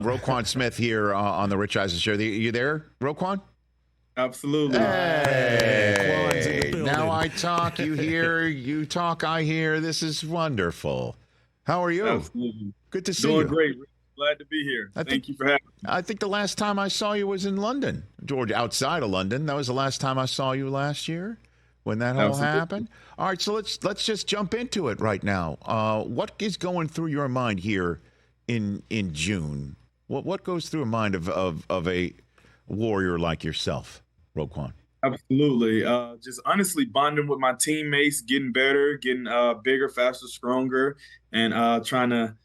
Roquan Smith here on the Rich Eisen Show. You there, Roquan? Absolutely. Hey, now I talk, you hear, you talk, I hear. This is wonderful. How are you? Absolutely. Good to see Doing you. Great. Glad to be here. Thank you for having me. I think the last time I saw you was in London, George, outside of London. That was the last time I saw you last year when that all happened. All right, so let's just jump into it right now. What is going through your mind here in June? What goes through a mind of a warrior like yourself, Roquan? Absolutely. Just honestly bonding with my teammates, getting better, getting bigger, faster, stronger, and trying to,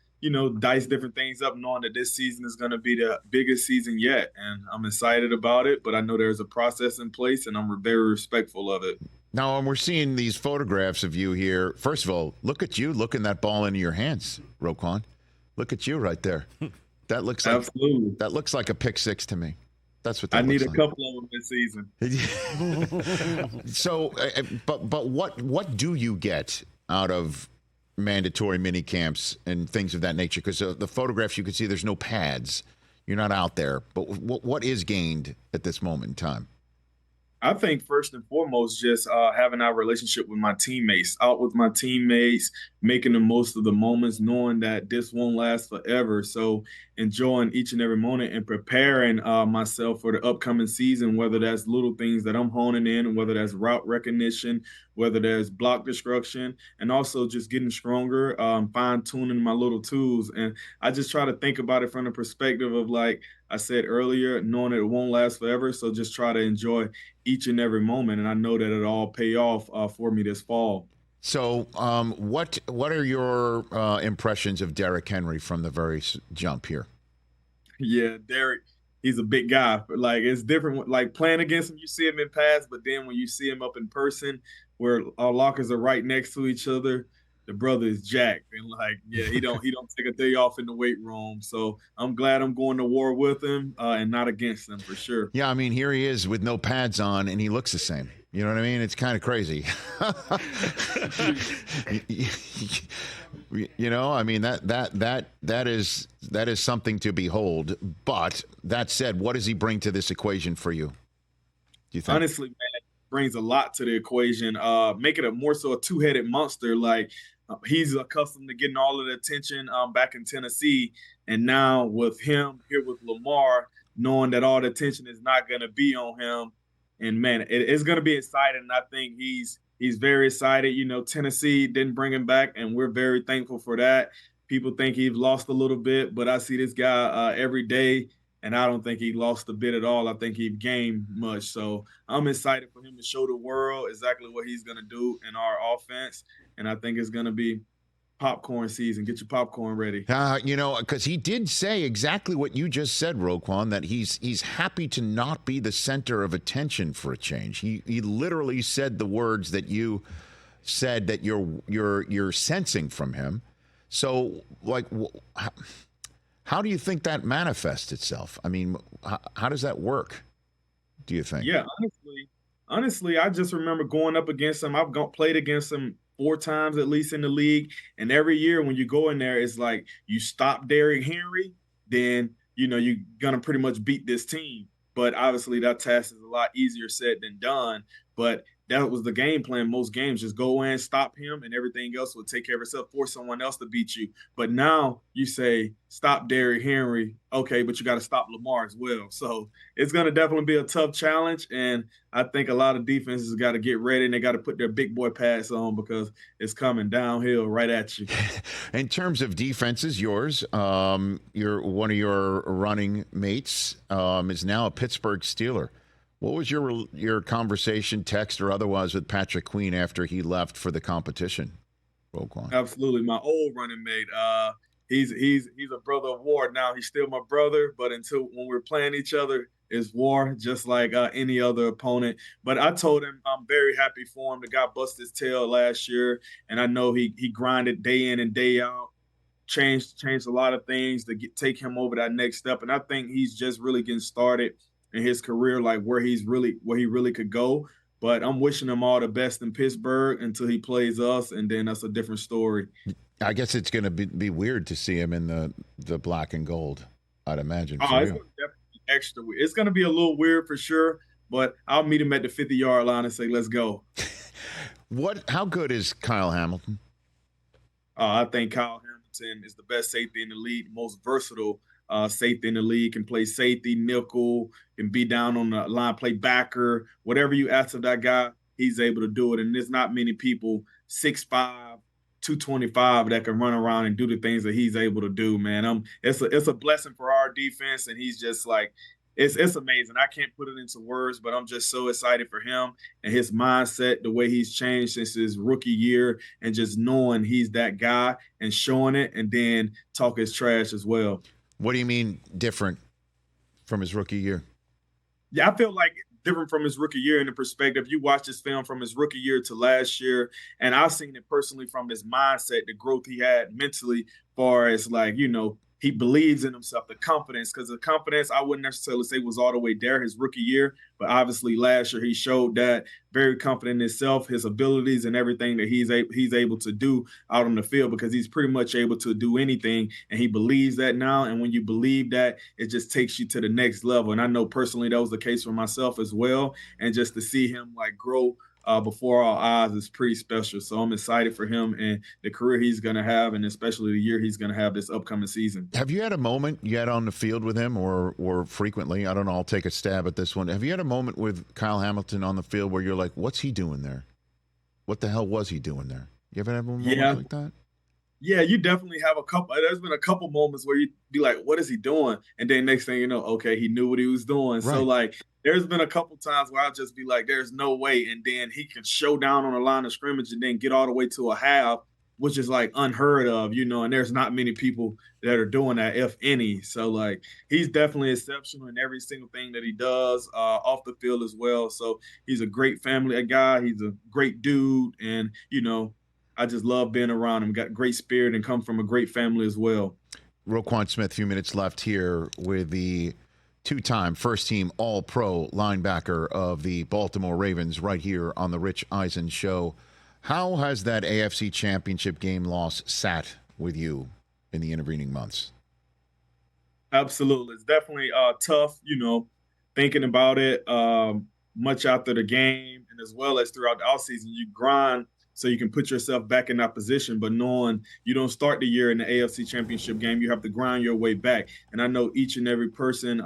dice different things up, knowing that this season is going to be the biggest season yet. And I'm excited about it, but I know there's a process in place, and I'm very respectful of it. Now, we're seeing these photographs of you here. First of all, look at you looking that ball into your hands, Roquan. Look at you right there. That looks like Absolutely. That looks like a pick six to me. That's what that I need a like. couple of them this season. So, but what do you get out of mandatory mini camps and things of that nature? Because the photographs you can see, there's no pads. You're not out there. But what is gained at this moment in time? I think first and foremost, just having our relationship with my teammates, out with my teammates, making the most of the moments, knowing that this won't last forever. So enjoying each and every moment and preparing myself for the upcoming season, whether that's little things that I'm honing in, whether that's route recognition, whether there's block destruction, and also just getting stronger, fine tuning my little tools. And I just try to think about it from the perspective of, like I said earlier, knowing that it won't last forever. So just try to enjoy each and every moment. And I know that it'll all pay off for me this fall. So what are your impressions of Derrick Henry from the very jump here? Yeah, Derrick, he's a big guy. Like, it's different. Like, playing against him, you see him in pass, but then when you see him up in person, where our lockers are right next to each other, the brother is jacked. And like, yeah, he don't take a day off in the weight room. So I'm glad I'm going to war with him and not against him, for sure. Yeah, I mean, here he is with no pads on, and he looks the same. You know what I mean? It's kind of crazy. I mean, that is something to behold. But that said, what does he bring to this equation for you? Do you think? Honestly, man, it brings a lot to the equation. Make it a more so a two-headed monster. Like, he's accustomed to getting all of the attention back in Tennessee, and now with him here with Lamar, knowing that all the attention is not going to be on him. And man, it's going to be exciting. And I think he's very excited. Tennessee didn't bring him back, and we're very thankful for that. People think he's lost a little bit, but I see this guy every day, and I don't think he lost a bit at all. I think he gained much. So I'm excited for him to show the world exactly what he's going to do in our offense, and I think it's going to be popcorn season. Get your popcorn ready. Because he did say exactly what you just said, Roquan, that he's happy to not be the center of attention for a change. He literally said the words that you said that you're sensing from him. So, like, how do you think that manifests itself? I mean, how does that work, do you think? Yeah, honestly, I just remember going up against him. I've played against him 4 times at least in the league. And every year when you go in there, it's like you stop Derrick Henry, then, you're going to pretty much beat this team. But obviously that task is a lot easier said than done. But that was the game plan. Most games, just go in, stop him, and everything else will take care of itself, force someone else to beat you. But now you say, stop Derrick Henry. Okay, but you got to stop Lamar as well. So it's going to definitely be a tough challenge. And I think a lot of defenses got to get ready, and they got to put their big boy pads on because it's coming downhill right at you. In terms of defenses, yours, one of your running mates is now a Pittsburgh Steeler. What was your conversation, text or otherwise, with Patrick Queen after he left for the competition, Roquan? Absolutely, my old running mate. He's a brother of war now. He's still my brother, but when we're playing each other, it's war, just like any other opponent. But I told him I'm very happy for him. The guy busted his tail last year, and I know he grinded day in and day out, changed a lot of things to take him over that next step. And I think he's just really getting started in his career, like where he really could go. But I'm wishing him all the best in Pittsburgh until he plays us, and then that's a different story. I guess it's going to be weird to see him in the black and gold. I'd imagine Oh, for it's you. going to definitely be extra weird. It's going to be a little weird for sure, but I'll meet him at the 50-yard line and say, let's go. How good is Kyle Hamilton? I think Kyle Hamilton is the best safety in the league, most versatile safety in the league. Can play safety, nickel, can be down on the line, play backer. Whatever you ask of that guy, he's able to do it. And there's not many people 6'5", 225 that can run around and do the things that he's able to do, man. It's a blessing for our defense, and he's just like it's amazing. I can't put it into words, but I'm just so excited for him and his mindset, the way he's changed since his rookie year, and just knowing he's that guy and showing it, and then talk his trash as well. What do you mean different from his rookie year? Yeah, I feel like different from his rookie year in the perspective. You watch this film from his rookie year to last year, and I've seen it personally from his mindset, the growth he had mentally, far as like, he believes in himself, the confidence, because the confidence I wouldn't necessarily say was all the way there his rookie year, but obviously last year he showed that, very confident in himself, his abilities, and everything that he's able to do out on the field, because he's pretty much able to do anything, and he believes that now. And when you believe that, it just takes you to the next level. And I know personally that was the case for myself as well. And just to see him like grow before our eyes is pretty special. So I'm excited for him and the career he's going to have, and especially the year he's going to have this upcoming season. Have you had a moment yet on the field with him, or frequently? I don't know. I'll take a stab at this one. Have you had a moment with Kyle Hamilton on the field where you're like, what's he doing there? What the hell was he doing there? You ever have a moment like that? Yeah, you definitely have a couple. There's been a couple moments where you'd be like, what is he doing? And then next thing you know, okay, he knew what he was doing. Right. So like, there's been a couple times where I'll just be like, there's no way. And then he can show down on the line of scrimmage and then get all the way to a half, which is like unheard of, and there's not many people that are doing that, if any. So like, he's definitely exceptional in every single thing that he does off the field as well. So he's a great family guy. He's a great dude. And, I just love being around him. Got great spirit and come from a great family as well. Roquan Smith, few minutes left here with the two-time first-team All-Pro linebacker of the Baltimore Ravens right here on the Rich Eisen Show. How has that AFC Championship game loss sat with you in the intervening months? Absolutely. It's definitely tough, thinking about it much after the game, and as well as throughout the offseason. You grind so you can put yourself back in that position, but knowing you don't start the year in the AFC Championship game, you have to grind your way back. And I know each and every person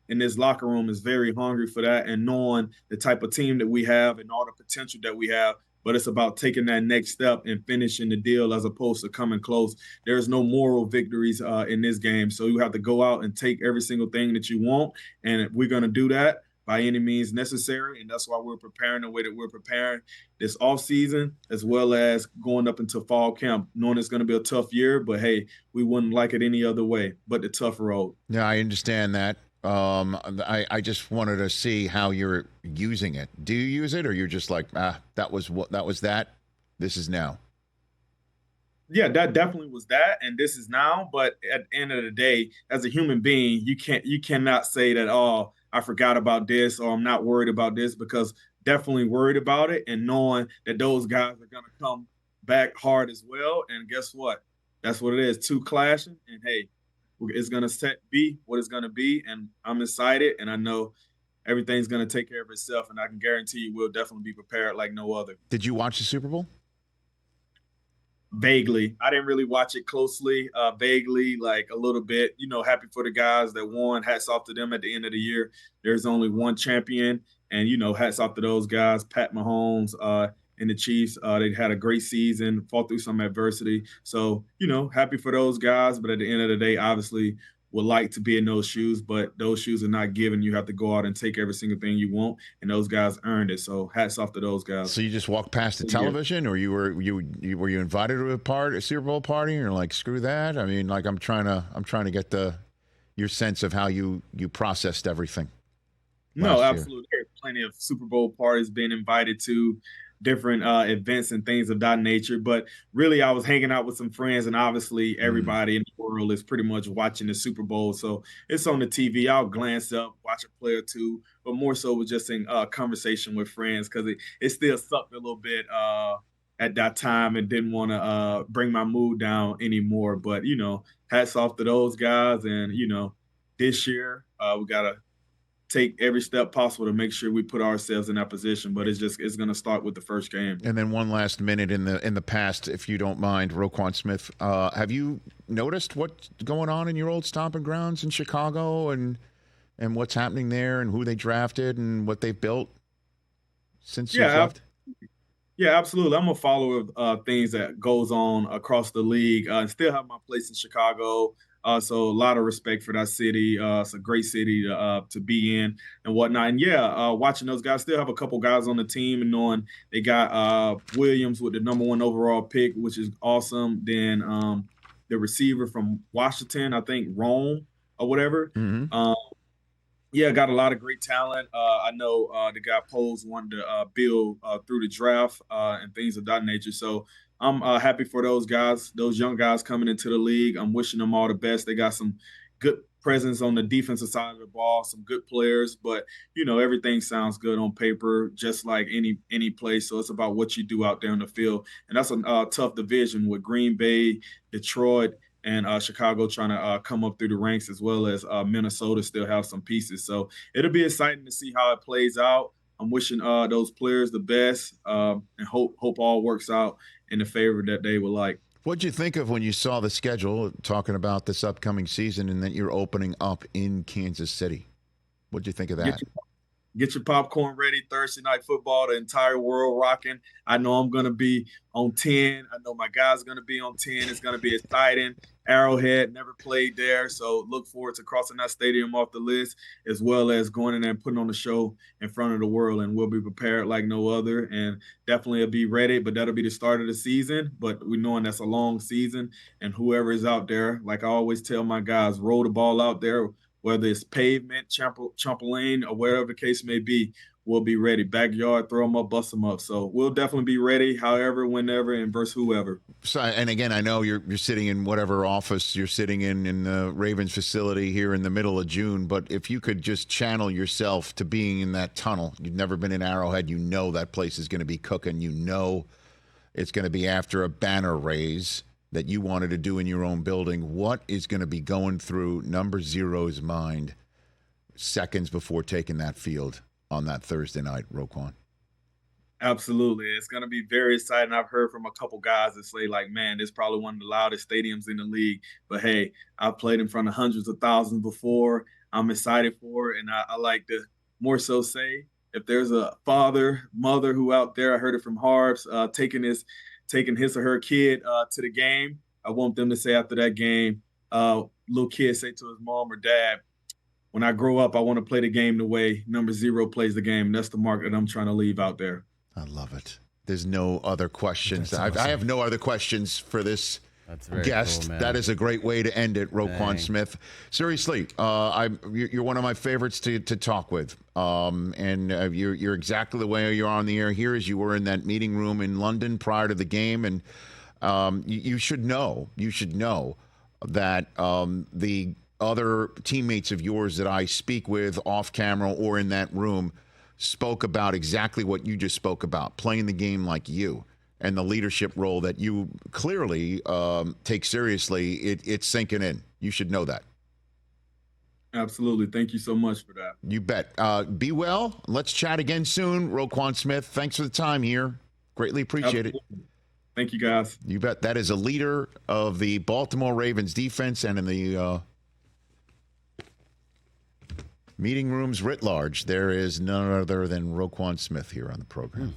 in this locker room is very hungry for that, and knowing the type of team that we have and all the potential that we have. But it's about taking that next step and finishing the deal as opposed to coming close. There's no moral victories in this game. So you have to go out and take every single thing that you want. And we're going to do that by any means necessary. And that's why we're preparing the way that we're preparing this offseason, as well as going up into fall camp, knowing it's going to be a tough year. But, hey, we wouldn't like it any other way but the tough road. Yeah, I understand that. I just wanted to see how you're using it. Do you use it, or you're just like, that was that. This is now. Yeah, that definitely was that, and this is now. But at the end of the day, as a human being, you cannot say that, oh, I forgot about this, or I'm not worried about this, because definitely worried about it, and knowing that those guys are gonna come back hard as well. And guess what? That's what it is. Two clashing, and hey, it's going to be what it's going to be. And I'm excited, and I know everything's going to take care of itself. And I can guarantee you we'll definitely be prepared like no other. Did you watch the Super Bowl? Vaguely. I didn't really watch it closely. Vaguely, like a little bit. Happy for the guys that won. Hats off to them at the end of the year. There's only one champion. And, hats off to those guys. Pat Mahomes, and the Chiefs, they had a great season, fought through some adversity. So, happy for those guys. But at the end of the day, obviously, would like to be in those shoes, but those shoes are not given. You have to go out and take every single thing you want, and those guys earned it. So hats off to those guys. So you just walked past the television, or were you invited to a Super Bowl party, and you're like, screw that? I mean, like I'm trying to get your sense of how you processed everything. No, absolutely. There's plenty of Super Bowl parties being invited to, different events and things of that nature. But really, I was hanging out with some friends, and obviously everybody in the world is pretty much watching the Super Bowl. So it's on the TV. I'll glance up, watch a play or two, but more so was just in conversation with friends, because it still sucked a little bit at that time, and didn't want to bring my mood down anymore. But, hats off to those guys, and, this year. We got to take every step possible to make sure we put ourselves in that position. But it's going to start with the first game. And then one last minute in the past, if you don't mind, Roquan Smith, have you noticed what's going on in your old stomping grounds in Chicago and what's happening there and who they drafted and what they've built since you've left? Yeah, absolutely. I'm a follower of things that goes on across the league. And still have my place in Chicago. So a lot of respect for that city. It's a great city to be in and whatnot. And watching those guys, still have a couple guys on the team and knowing they got Williams with the #1 overall pick, which is awesome. Then the receiver from Washington, I think Rome or whatever. Mm-hmm. Got a lot of great talent. I know the guy Poles wanted to build through the draft and things of that nature. So I'm happy for those guys, those young guys coming into the league. I'm wishing them all the best. They got some good presence on the defensive side of the ball, some good players. But, everything sounds good on paper, just like any place. So it's about what you do out there in the field. And that's a tough division with Green Bay, Detroit, and Chicago trying to come up through the ranks, as well as Minnesota still have some pieces. So it'll be exciting to see how it plays out. I'm wishing those players the best and hope all works out in the favor that they would like. What'd you think of when you saw the schedule talking about this upcoming season and that you're opening up in Kansas City? What'd you think of that? Get your popcorn ready. Thursday night football, the entire world rocking. I know I'm going to be on 10. I know my guys are going to be on 10. It's going to be exciting. Arrowhead, never played there, so look forward to crossing that stadium off the list, as well as going in there and putting on a show in front of the world, and we'll be prepared like no other, and definitely will be ready, but that'll be the start of the season, but we knowing that's a long season, and whoever is out there, like I always tell my guys, roll the ball out there, whether it's pavement, trampoline, or whatever the case may be, we'll be ready. Backyard, throw them up, bust them up. So we'll definitely be ready, however, whenever, and versus whoever. So, and again, I know you're sitting in whatever office you're sitting in the Ravens facility here in the middle of June, but if you could just channel yourself to being in that tunnel, you've never been in Arrowhead, you know that place is going to be cooking, you know it's going to be after a banner raise that you wanted to do in your own building. What is going to be going through number zero's mind seconds before taking that field on that Thursday night, Roquan? Absolutely. It's going to be very exciting. I've heard from a couple guys that say, like, man, this is probably one of the loudest stadiums in the league. But, hey, I've played in front of hundreds of thousands before. I'm excited for it. And I like to more so say, if there's a father, mother who out there, I heard it from Harbs, taking his or her kid to the game, I want them to say after that game, little kid say to his mom or dad, when I grow up, I want to play the game the way number 0 plays the game. That's the mark that I'm trying to leave out there. I love it. There's no other questions. Awesome. I have no other questions for this guest. Cool, man. That is a great way to end it, Roquan Smith. Seriously, you're one of my favorites to talk with. And you're exactly the way you are on the air here as you were in that meeting room in London prior to the game. And you should know that the other teammates of yours that I speak with off camera or in that room spoke about exactly what you just spoke about, playing the game like you and the leadership role that you clearly take seriously. It's sinking in. You should know that. Absolutely. Thank you so much for that. You bet. Be well. Let's chat again soon. Roquan Smith, thanks for the time here. Greatly appreciate it. Thank you, guys. You bet. That is a leader of the Baltimore Ravens defense and in the meeting rooms writ large. There is none other than Roquan Smith here on the program.